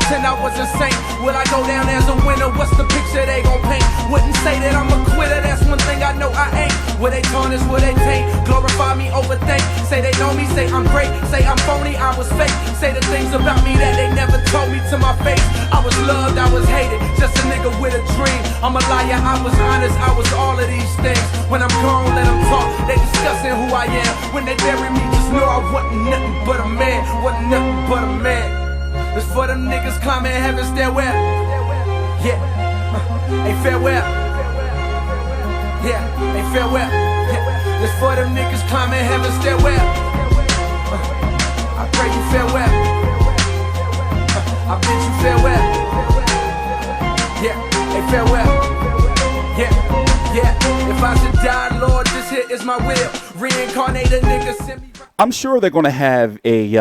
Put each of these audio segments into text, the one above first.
pretend I was a saint. Will I go down as a winner? What's the picture they gon' paint? Wouldn't say that I'm a quitter, that's one thing I know I ain't. Will they tarnish, will they taint? Glorify me, overthink. Say they know me, say I'm great. Say I'm phony, I was fake. Say the things about me that they never told me to my face. I was loved, I was hated, just a nigga with a dream. I'm a liar, I was honest, I was all of these things. When I'm gone, let them talk, they discussing who I am. When they bury me, just know I wasn't nothing but a man. Wasn't nothing but a man. It's for them niggas climbing heaven stairwell. Yeah, hey farewell. Yeah, hey farewell. Yeah. It's for them niggas climbing heaven stairwell. I pray you farewell. I bid you farewell. Yeah, hey farewell. Yeah. If I should die, Lord, this here is my will. Reincarnated niggas send me. I'm sure they're gonna have a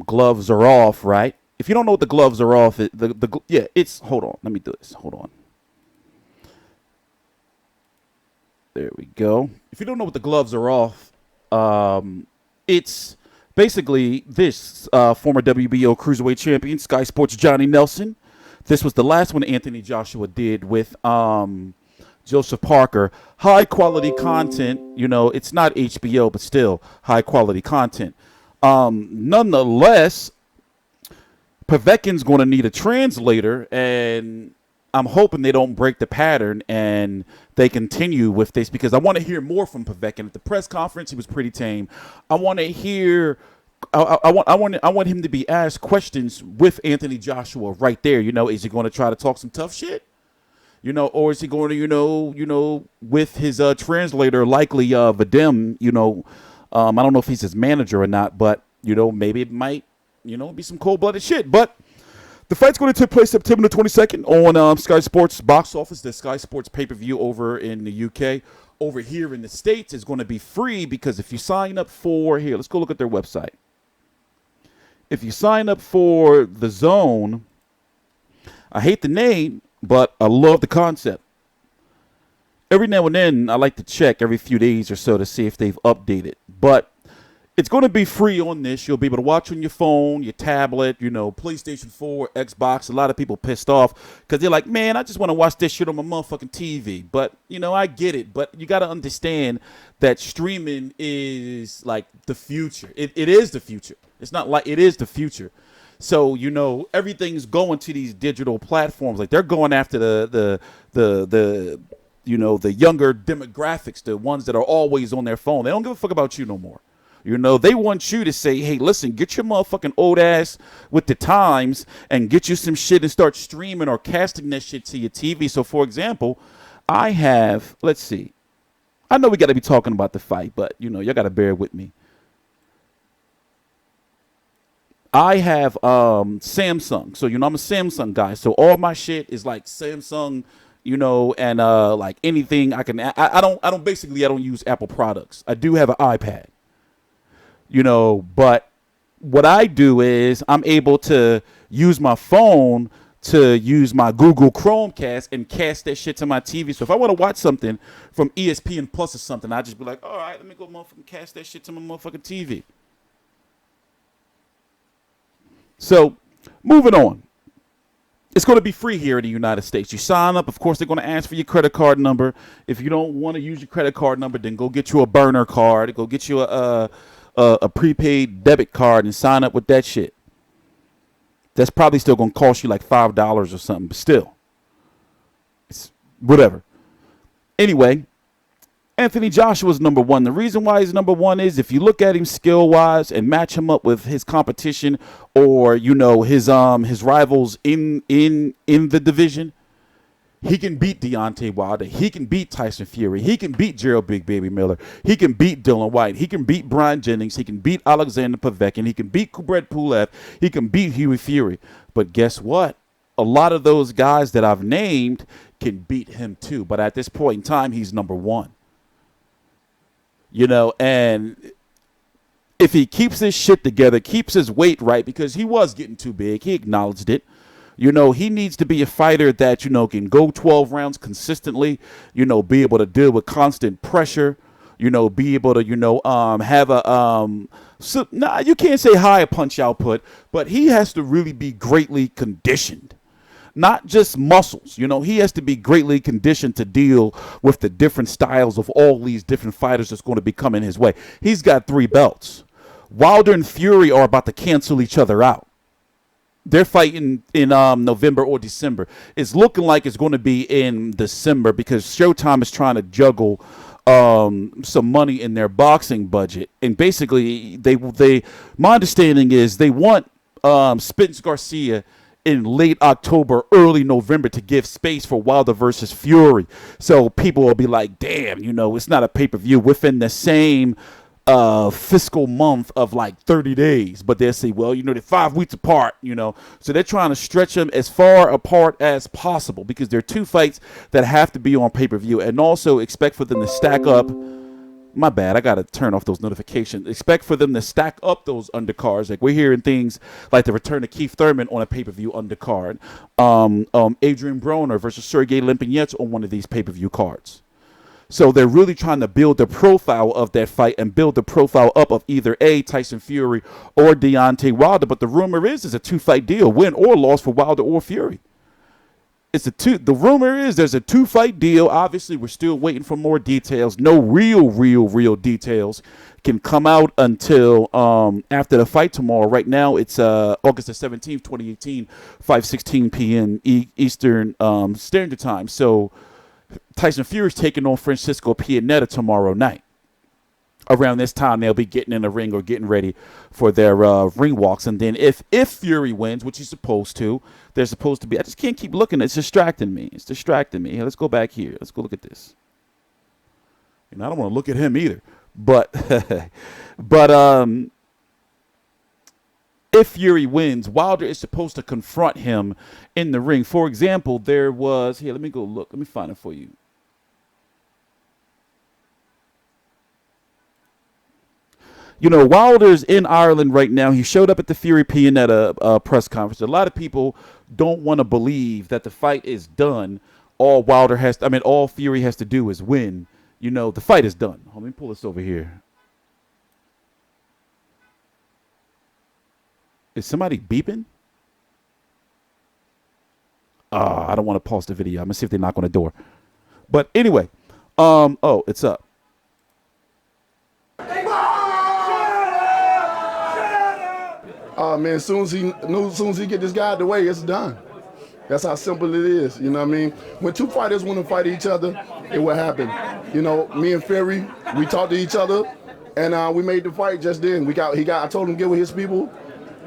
gloves are off, right? If you don't know what the gloves are off, it's hold on. Let me do this. Hold on. There we go. If you don't know what the gloves are off, it's basically this former WBO cruiserweight champion, Sky Sports Johnny Nelson. This was the last one Anthony Joshua did with Joseph Parker. High quality content. You know, it's not HBO, but still high quality content. Nonetheless, Povetkin's going to need a translator, and I'm hoping they don't break the pattern and they continue with this, because I want to hear more from Povetkin. At the press conference, he was pretty tame. I want to hear. I want him to be asked questions with Anthony Joshua right there. You know, is he going to try to talk some tough shit? You know, or is he going to, you know, with his translator, likely Vadim, you know. I don't know if he's his manager or not, but, you know, maybe it might, you know, be some cold-blooded shit. But the fight's going to take place September the 22nd on Sky Sports box office, the Sky Sports pay-per-view over in the UK. Over here in the States is going to be free, because if you sign up for, here, let's go look at their website. If you sign up for the DAZN, I hate the name, but I love the concept. Every now and then, I like to check every few days or so to see if they've updated. But it's going to be free on this. You'll be able to watch on your phone, your tablet, you know, PlayStation 4, Xbox. A lot of people pissed off because they're like, man, I just want to watch this shit on my motherfucking TV. But, you know, I get it. But you got to understand that streaming is like the future. It is the future. It's not like it is the future. So, you know, everything's going to these digital platforms. Like, they're going after the you know, the younger demographics, the ones that are always on their phone. They don't give a fuck about you no more. You know, they want you to say, hey, listen, get your motherfucking old ass with the times and get you some shit and start streaming or casting that shit to your TV. So, for example, I have, let's see. I know we got to be talking about the fight, but, you know, y'all got to bear with me. I have Samsung. So, you know, I'm a Samsung guy. So all my shit is like Samsung, you know, and like anything I can. I don't use Apple products. I do have an iPad, you know, but what I do is I'm able to use my phone to use my Google Chromecast and cast that shit to my TV. So if I want to watch something from ESPN Plus or something, I just be like, all right, let me go motherfucking cast that shit to my motherfucking TV. So, moving on. It's going to be free here in the United States. You sign up. Of course, they're going to ask for your credit card number. If you don't want to use your credit card number, then go get you a burner card. Go get you a prepaid debit card and sign up with that shit. That's probably still going to cost you like $5 or something, but still. It's whatever. Anyway, Anthony Joshua's number one. The reason why he's number one is if you look at him skill-wise and match him up with his competition or, you know, his rivals in the division, he can beat Deontay Wilder. He can beat Tyson Fury. He can beat Gerald Big Baby Miller. He can beat Dylan White. He can beat Brian Jennings. He can beat Alexander Povetkin. He can beat Kubrat Pulev. He can beat Huey Fury. But guess what? A lot of those guys that I've named can beat him too. But at this point in time, he's number one. You know, and if he keeps his shit together, keeps his weight right, because he was getting too big, he acknowledged it. You know, he needs to be a fighter that, you know, can go 12 rounds consistently, you know, be able to deal with constant pressure, be able to, have a, you can't say high punch output, but he has to really be greatly conditioned. Not just muscles, he has to be greatly conditioned to deal with the different styles of all these different fighters that's going to be coming his way. He's got 3 belts. Wilder and Fury are about to cancel each other out. They're fighting in November or December. It's looking like it's going to be in December because Showtime is trying to juggle some money in their boxing budget. And basically, my understanding is they want Spence Garcia in late October, early November to give space for Wilder versus Fury. So people will be like, damn, it's not a pay-per-view within the same fiscal month of like 30 days. But they'll say, well, they're 5 weeks apart, So they're trying to stretch them as far apart as possible because they're 2 fights that have to be on pay-per-view. And also expect for them to stack up. My bad, I got to turn off those notifications. Expect for them to stack up those undercards. Like we're hearing things like the return of Keith Thurman on a pay-per-view undercard. Adrian Broner versus Sergey Limpinets on one of these pay-per-view cards. So they're really trying to build the profile of that fight and build the profile up of either Tyson Fury or Deontay Wilder. But the rumor is it's a 2-fight deal, win or loss for Wilder or Fury. The rumor is there's a 2-fight deal. Obviously, we're still waiting for more details. No real details can come out until after the fight tomorrow. Right now, it's August the 17th, 2018, 5:16 p.m. Eastern Standard Time. So Tyson Fury's taking on Francisco Pianeta tomorrow night. Around this time, they'll be getting in the ring or getting ready for their ring walks. And then if Fury wins, which he's supposed to, they're supposed to be. I just can't keep looking. It's distracting me. Here, let's go back here. Let's go look at this. I don't want to look at him either. But if Fury wins, Wilder is supposed to confront him in the ring. For example, there was here. Let me go look. Let me find it for you. Wilder's in Ireland right now. He showed up at the Fury Pianeta press conference. A lot of people don't want to believe that the fight is done. All Fury has to do is win. The fight is done. Let me pull this over here. Is somebody beeping? I don't want to pause the video. I'm gonna see if they knock on the door. But anyway, it's up. Man, as soon as he get this guy out of the way, it's done. That's how simple it is. You know what I mean? When 2 fighters want to fight each other, it will happen. Me and Fury, we talked to each other, and we made the fight just then. I told him to get with his people.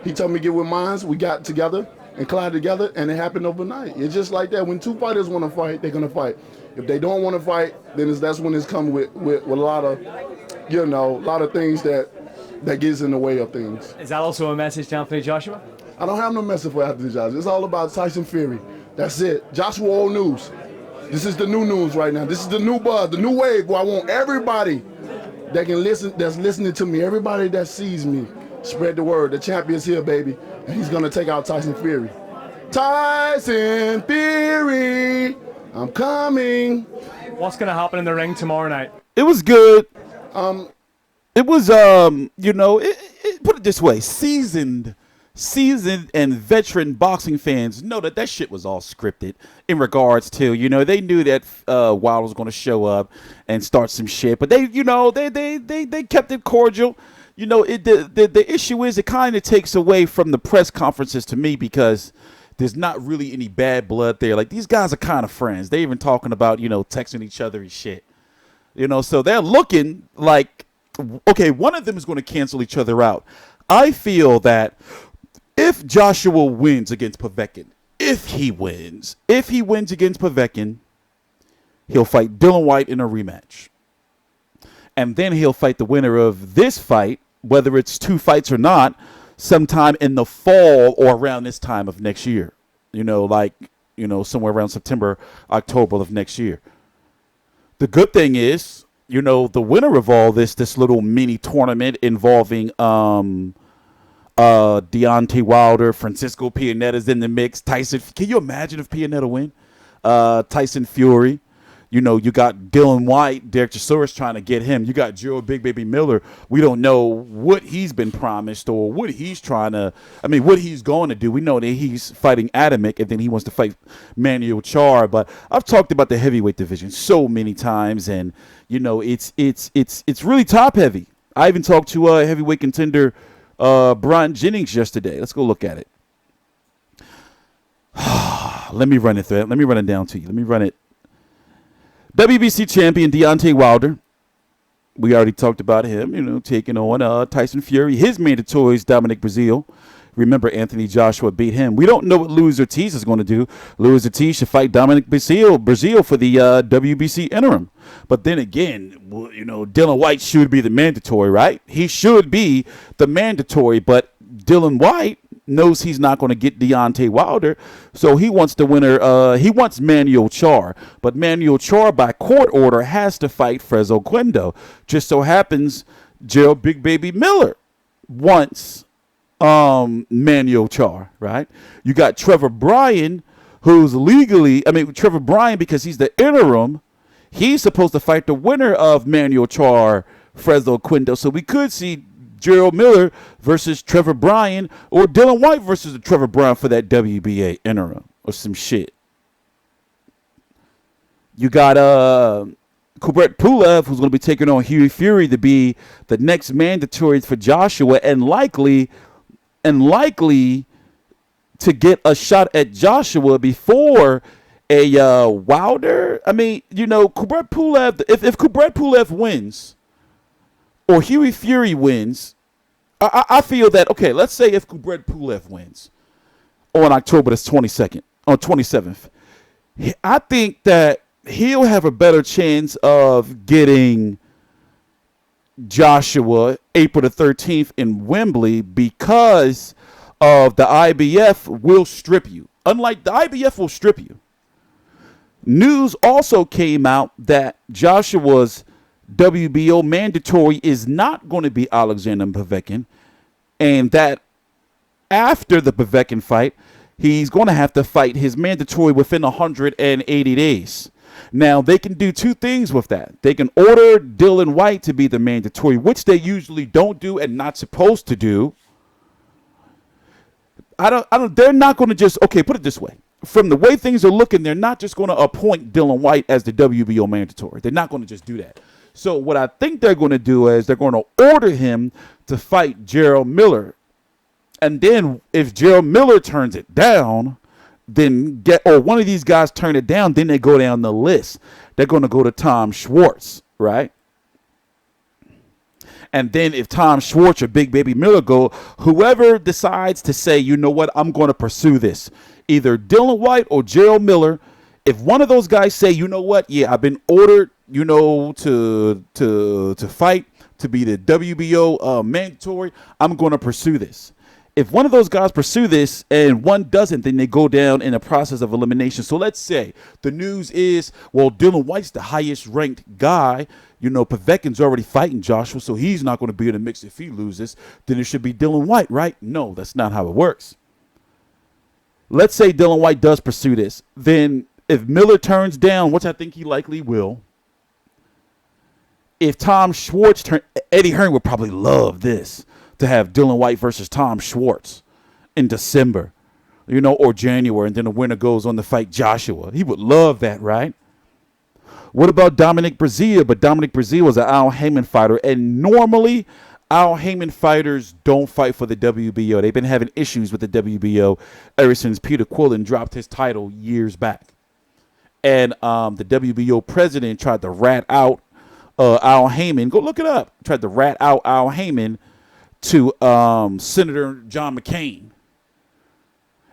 He told me to get with mine. We got together and collided together, and it happened overnight. It's just like that. When 2 fighters want to fight, they're gonna fight. If they don't want to fight, then that's when it's come with a lot of things that gets in the way of things. Is that also a message to Anthony Joshua? I don't have no message for Anthony Joshua. It's all about Tyson Fury. That's it. Joshua, old news. This is the new news right now. This is the new buzz, the new wave where I want everybody that can listen, that's listening to me, everybody that sees me, spread the word. The champion's here, baby. And he's going to take out Tyson Fury. Tyson Fury, I'm coming. What's going to happen in the ring tomorrow night? It was good. It was, put it this way, seasoned and veteran boxing fans know that shit was all scripted in regards to, they knew that Wilder was going to show up and start some shit, but they kept it cordial. The issue is it kind of takes away from the press conferences to me because there's not really any bad blood there. Like, these guys are kind of friends. They even talking about, texting each other and shit. So they're looking like, okay, one of them is going to cancel each other out. I feel that if Joshua wins against Povetkin, if he wins against Povetkin, he'll fight Dillian Whyte in a rematch. And then he'll fight the winner of this fight, whether it's 2 fights or not, sometime in the fall or around this time of next year. Somewhere around September, October of next year. The good thing is, the winner of all this little mini tournament involving Deontay Wilder, Francisco Pianeta's in the mix, Tyson. Can you imagine if Pianeta win? Tyson Fury. You know, you got Dylan White, Derek Chisora trying to get him. You got Gerald Big Baby Miller. We don't know what he's been promised or what he's what he's going to do. We know that he's fighting Adamic, and then he wants to fight Manuel Char. But I've talked about the heavyweight division so many times, and you know, it's really top heavy. I even talked to heavyweight contender Brian Jennings yesterday. Let's go look at it. Let me run it through. Let me run it down to you. Let me run it. WBC champion Deontay Wilder. We already talked about him, you know, taking on Tyson Fury. His mandatory is Dominic Breazeale. Remember, Anthony Joshua beat him. We don't know what Luis Ortiz is going to do. Luis Ortiz should fight Dominic Breazeale for the WBC interim. But then again, you know, Dylan White should be the mandatory, right? He should be the mandatory, but Dylan White knows he's not going to get Deontay Wilder, so he wants the winner. He wants Manuel Char, but Manuel Char by court order has to fight Frezo Quendo. Just so happens Gerald Big Baby Miller wants Manuel Char, right? You got Trevor Bryan, who's Trevor Bryan, because he's the interim, he's supposed to fight the winner of Manuel Char, Frezo Quendo. So we could see Gerald Miller versus Trevor Bryan, or Dylan White versus Trevor Bryan for that WBA interim or some shit. You got Kubrat Pulev, who's going to be taking on Hughie Fury to be the next mandatory for Joshua, and likely to get a shot at Joshua before a Wilder. I mean, you know, Kubrat Pulev, if Kubrat Pulev wins or Hughie Fury wins, I feel that, okay, let's say if Kubrat Pulev wins on October the 22nd, on 27th, I think that he'll have a better chance of getting Joshua April the 13th in Wembley, because of the IBF will strip you. Unlike the IBF will strip you. News also came out that Joshua's WBO mandatory is not going to be Alexander Povetkin, and that after the Povetkin fight, he's going to have to fight his mandatory within 180 days. Now, they can do two things with that. They can order Dylan White to be the mandatory, which they usually don't do and not supposed to do. They're not going to just, okay, put it this way. From the way things are looking, they're not just going to appoint Dylan White as the WBO mandatory. They're not going to just do that. So what I think they're going to do is they're going to order him to fight Gerald Miller. And then if Gerald Miller turns it down, or one of these guys turn it down, then they go down the list. They're going to go to Tom Schwartz, right? And then if Tom Schwartz or Big Baby Miller go, whoever decides to say, you know what, I'm going to pursue this, either Dylan White or Gerald Miller, if one of those guys say, you know what, yeah, I've been ordered, you know, to fight, to be the WBO mandatory, I'm going to pursue this. If one of those guys pursue this and one doesn't, then they go down in a process of elimination. So let's say the news is, well, Dylan White's the highest ranked guy. You know, Povetkin's already fighting Joshua, so he's not going to be in the mix if he loses. Then it should be Dylan White, right? No, that's not how it works. Let's say Dylan White does pursue this. Then if Miller turns down, which I think he likely will, if Tom Schwartz Eddie Hearn would probably love this, to have Dylan White versus Tom Schwartz in December, you know, or January, and then the winner goes on to fight Joshua. He would love that, right? What about Dominic Breazeale? But Dominic Breazeale was an Al Heyman fighter, and normally Al Heyman fighters don't fight for the WBO. They've been having issues with the WBO ever since Peter Quillen dropped his title years back. And the WBO president tried to rat out Al Heyman. Go look it up. Tried to rat out Al Heyman to Senator John McCain.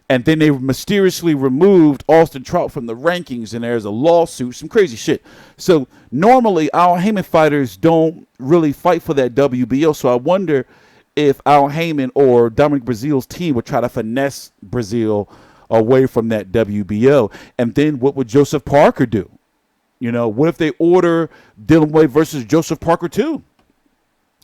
And then they mysteriously removed Austin Trout from the rankings, and there's a lawsuit, some crazy shit. So normally Al Heyman fighters don't really fight for that WBO. So I wonder if Al Heyman or Dominic Breazeale's team would try to finesse Breazeale away from that WBO. And then what would Joseph Parker do? You know, what if they order Dylan White versus Joseph Parker too?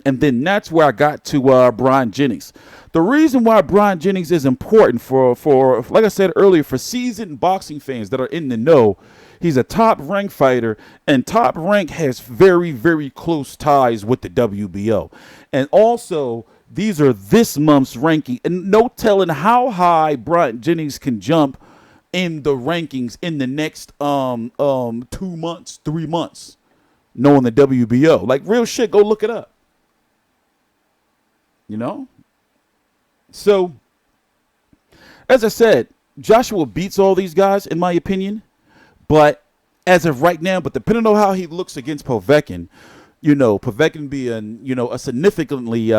And then that's where I got to Brian Jennings. The reason why Brian Jennings is important for like I said earlier, for seasoned boxing fans that are in the know, he's a top rank fighter, and Top Rank has very, very close ties with the WBO. And also, these are this month's ranking, and no telling how high Brian Jennings can jump in the rankings in the next 2 months, 3 months, knowing the WBO. Like, real shit, go look it up. You know? So, as I said, Joshua beats all these guys, in my opinion. But as of right now, but depending on how he looks against Povetkin, you know, Povetkin being, you know, a significantly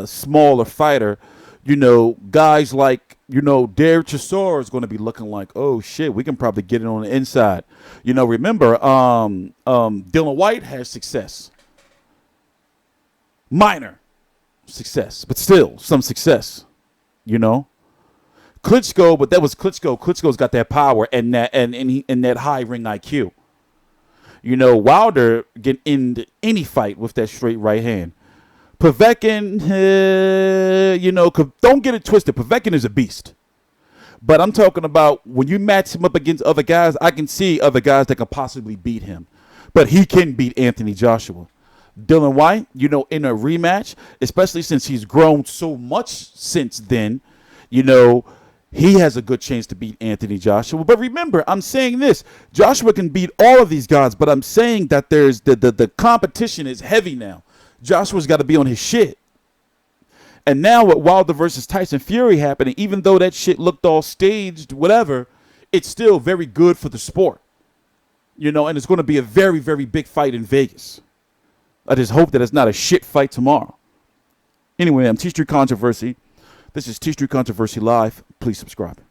smaller fighter, you know, guys like, you know, Derek Chisora is going to be looking like, oh shit, we can probably get it on the inside. You know, remember, Dylan White has success. Minor success, but still some success, you know. Klitschko, but that was Klitschko. Klitschko's got that power and that high ring IQ. You know, Wilder get into any fight with that straight right hand. Povetkin, you know, don't get it twisted. Povetkin is a beast. But I'm talking about when you match him up against other guys, I can see other guys that could possibly beat him. But he can beat Anthony Joshua. Dylan White, you know, in a rematch, especially since he's grown so much since then, you know, he has a good chance to beat Anthony Joshua. But remember, I'm saying this. Joshua can beat all of these guys, but I'm saying that there's the competition is heavy now. Joshua's got to be on his shit. And now with Wilder versus Tyson Fury happening, even though that shit looked all staged, whatever, it's still very good for the sport. You know, and it's going to be a very, very big fight in Vegas. I just hope that it's not a shit fight tomorrow. Anyway, I'm TstreeT Controversy. This is TstreeT Controversy Live. Please subscribe.